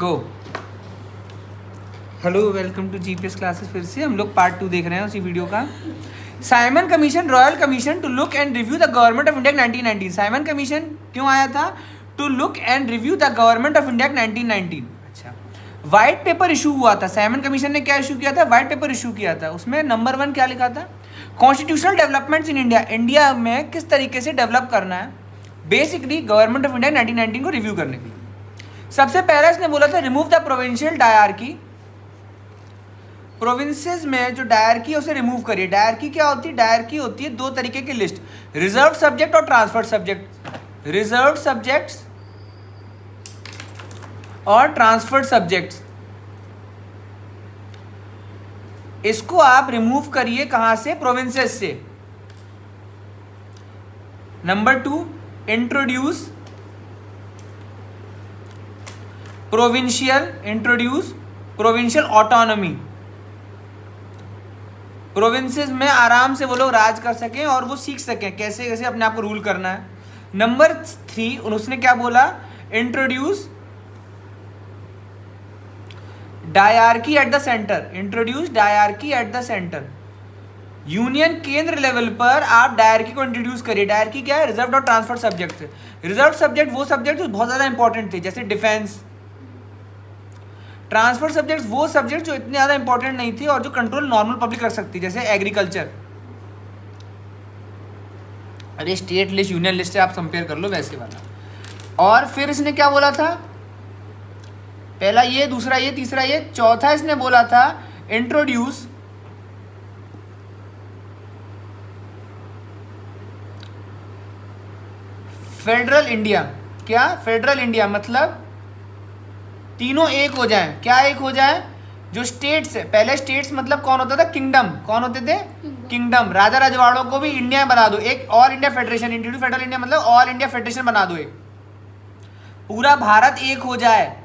Go. Hello, welcome to GPS classes. फिर से हम लोग पार्ट 2 देख रहे हैं उसी वीडियो का। Simon commission, royal commission to look and review the government of India 1919। Simon commission क्यों आया था? To look and review the government of India 1919। अच्छा, व्हाइट पेपर इशू हुआ था। साइमन कमीशन ने क्या इशू किया था? व्हाइट पेपर इशू किया था। उसमें नंबर 1 क्या लिखा था? Constitutional developments in India. India में किस तरीके से डेवलप करना है, बेसिकली गवर्नमेंट ऑफ इंडिया 1919 को रिव्यू करने के लिए। सबसे पहले इसने बोला था remove the provincial dyarchy. Provinces में जो डायरकी है उसे रिमूव करिए। डायरकी क्या होती है? डायरकी होती है 2 तरीके की लिस्ट, रिजर्व सब्जेक्ट और ट्रांसफर सब्जेक्ट। रिजर्व सब्जेक्ट्स और ट्रांसफर्ड सब्जेक्ट्स, इसको आप रिमूव करिए। कहां से? प्रोविंसेस से। Number 2, introduce provincial autonomy. Provinces में आराम से वो लोग राज कर सकें और वो सीख सकें कैसे कैसे अपने आप को रूल करना है। नंबर 3, उसने क्या बोला? Introduce dyarchy at the centre. Introduce dyarchy at the centre. Union केंद्र लेवल पर आप डायरकी को इंट्रोड्यूस करिए। डायरकी क्या है? रिजर्व और ट्रांसफर सब्जेक्ट। रिजर्व सब्जेक्ट वो सब्जेक्ट जो बहुत ज्यादा इंपॉर्टेंट थे, जैसे डिफेंस। ट्रांसफर सब्जेक्ट्स वो सब्जेक्ट जो इतने ज़्यादा इंपॉर्टेंट नहीं थे और जो कंट्रोल नॉर्मल पब्लिक कर सकती, जैसे एग्रीकल्चर। अरे स्टेट लिस्ट यूनियन लिस्ट से आप कंपेयर कर लो वैसे वाला। और फिर इसने क्या बोला था? पहला ये, दूसरा ये, तीसरा ये, चौथा इसने बोला था इंट्रोड्यूस फेडरल इंडिया। क्या? फेडरल इंडिया मतलब तीनों एक हो जाएं। क्या एक हो जाए? जो स्टेट्स है, पहले स्टेट्स मतलब कौन होता था? किंगडम। कौन होते थे? किंगडम। राजा रजवाड़ों को भी इंडिया बना दो, एक all India federation. Introduce federal India मतलब ऑल इंडिया फेडरेशन बना दो, एक पूरा भारत एक हो जाए,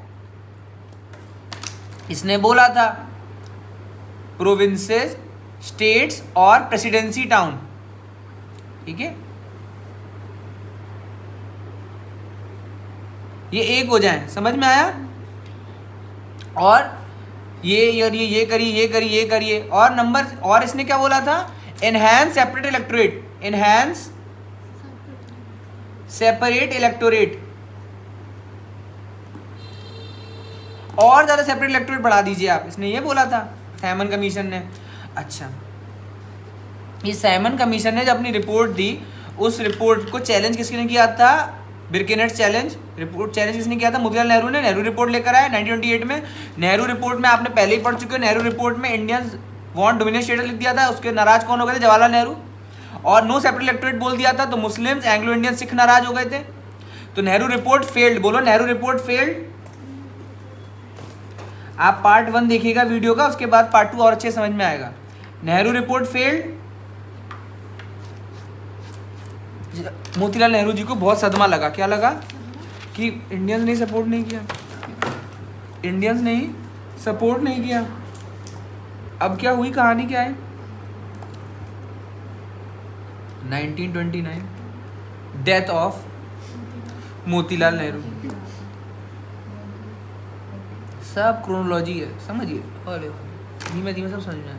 इसने बोला था। प्रोविंसेस, स्टेट्स और प्रेसिडेंसी टाउन, ठीक है, ये एक हो जाएं। समझ में आया? और ये करिए। और नंबर, और इसने क्या बोला था? Enhance separate electorate. Enhance separate electorate, और ज्यादा सेपरेट इलेक्टोरेट बढ़ा दीजिए आप, इसने ये बोला था साइमन कमीशन ने। अच्छा, ये साइमन कमीशन ने जब अपनी रिपोर्ट दी, उस रिपोर्ट को चैलेंज किसने किया था? बिरकेनेट चैलेंज। रिपोर्ट चैलेंज किसने किया था? मोतीलाल नेहरू ने। नेहरू रिपोर्ट लेकर आया 1928 में। नेहरू रिपोर्ट में आपने पहले ही पढ़ चुके हो। नेहरू रिपोर्ट में इंडियंस वांट डोमिनेट स्टेटस लिख दिया था। उसके नाराज कौन हो गए थे? जवाहरलाल नेहरू। और नो सेपरेट इलेक्टोरेट बोल दिया था, तो मुस्लिम्स, एंग्लो इंडियन, सिख नाराज हो गए थे। तो नेहरू रिपोर्ट फेल्ड। बोलो, नेहरू रिपोर्ट फेल्ड। आप पार्ट 1 देखिएगा वीडियो का, उसके बाद पार्ट 2 और अच्छे समझ में आएगा। Nehru report failed. मोतीलाल नेहरू जी को बहुत सदमा लगा। क्या लगा? कि इंडियंस ने सपोर्ट नहीं किया, इंडियंस ने ही सपोर्ट नहीं किया। अब क्या हुई? कहानी क्या है? 1929 डेथ ऑफ मोतीलाल नेहरू। सब क्रोनोलॉजी है, समझिए। और धीमे धीमे सब समझ में आए।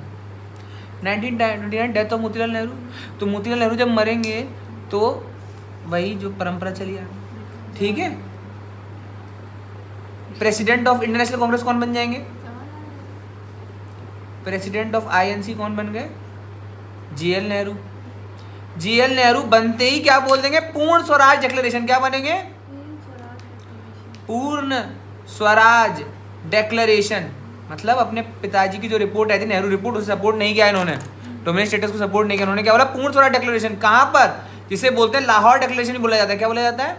1929 डेथ ऑफ मोतीलाल नेहरू। तो मोतीलाल नेहरू जब मरेंगे तो वही जो परंपरा चली आ, ठीक है। President of Indian national Congress कौन बन जाएंगे? प्रेसिडेंट ऑफ आईएनसी कौन बन गए? जीएल नेहरू। जीएल नेहरू बनते ही क्या बोल देंगे? पूर्ण स्वराज डिक्लेरेशन। क्या बनेंगे? पूर्ण स्वराज डिक्लेरेशन। मतलब अपने पिताजी की जो रिपोर्ट आई थी, नेहरू रिपोर्ट, उसे सपोर्ट नहीं किया इन्होंने, डोमिनेट स्टेटस को सपोर्ट नहीं किया इन्होंने। क्या बोला? पूर्ण स्वराज डिक्लेरेशन। कहां पर? जिसे बोलते हैं लाहौर डिक्लेरेशन ही बोला जाता है। क्या बोला जाता है?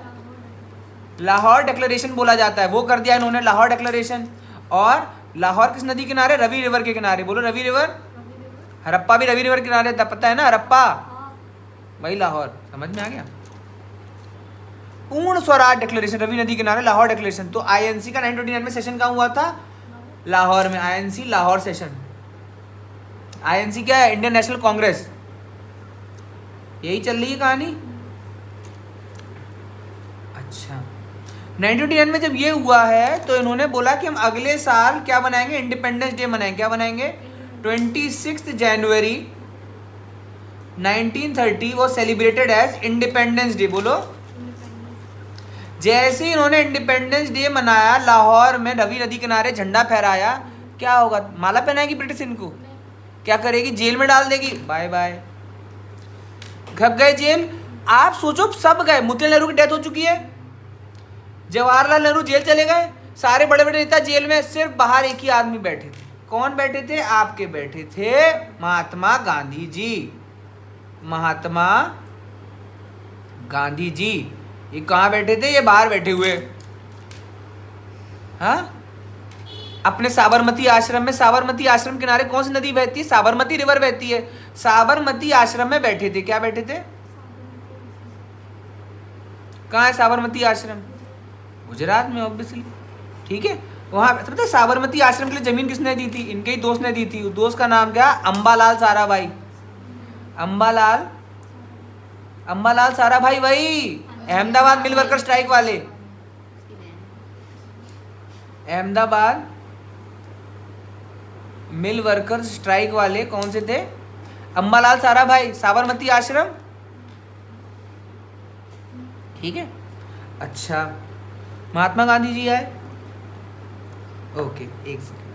लाहौर डिक्लेरेशन बोला जाता है। वो कर दिया इन्होंने, लाहौर डिक्लेरेशन। और लाहौर किस नदी किनारे? रवि रिवर के किनारे। बोलो, रवि रिवर। हड़प्पा भी रवि रिवर के किनारे था, पता है ना? हड़प्पा वही लाहौर। समझ में आ गया? पूर्ण स्वराज डिक्लेरेशन, रवि नदी किनारे, लाहौर डिक्लेरेशन। तो आईएनसी का 1929 में सेशन कहाँ हुआ था? लाहौर में। INC Lahore session. आईएनसी क्या है? Indian national Congress. यही चल रही है कहानी। अच्छा, 1929 में जब ये हुआ है तो इन्होंने बोला कि हम अगले साल क्या बनाएंगे, इंडिपेंडेंस डे मनाएंगे। क्या बनाएंगे? 26 जनवरी 1930 वो सेलिब्रेटेड एज इंडिपेंडेंस डे। बोलो। जैसे ही इन्होंने इंडिपेंडेंस डे मनाया, लाहौर में रवि नदी किनारे झंडा फहराया, क्या होगा? माला पहनाएगी ब्रिटिश इनको? क्या करेगी? जेल में डाल देगी। बाय बाय, घप गए जेल। आप सोचो, सब गए। मोतीलाल नेहरू की डेथ हो चुकी है, जवाहरलाल नेहरू जेल चले गए, सारे बड़े बड़े नेता जेल में, सिर्फ बाहर एक ही आदमी बैठे थे। कौन बैठे थे? आपके बैठे थे महात्मा गांधी जी। महात्मा गांधी जी ये कहाँ बैठे थे? ये बाहर बैठे हुए। हाँ, अपने साबरमती आश्रम में। साबरमती आश्रम किनारे कौन सी नदी बहती है? साबरमती रिवर बहती है। साबरमती आश्रम में बैठे थे। क्या बैठे थे? कहाँ है साबरमती आश्रम? गुजरात में, ऑब्वियसली। ठीक है, वहाँ पता है साबरमती आश्रम के लिए जमीन किसने दी थी? इनके ही दोस्त ने दी थी। उस दोस्त का नाम क्या? अंबालाल साराभाई। अंबालाल साराभाई, वही अहमदाबाद मिल वर्कर स्ट्राइक वाले। अहमदाबाद मिल वर्कर स्ट्राइक वाले कौन से थे? अंबालाल साराभाई, साबरमती आश्रम। ठीक है, अच्छा। महात्मा गांधी जी आए। ओके, एक सेकंड।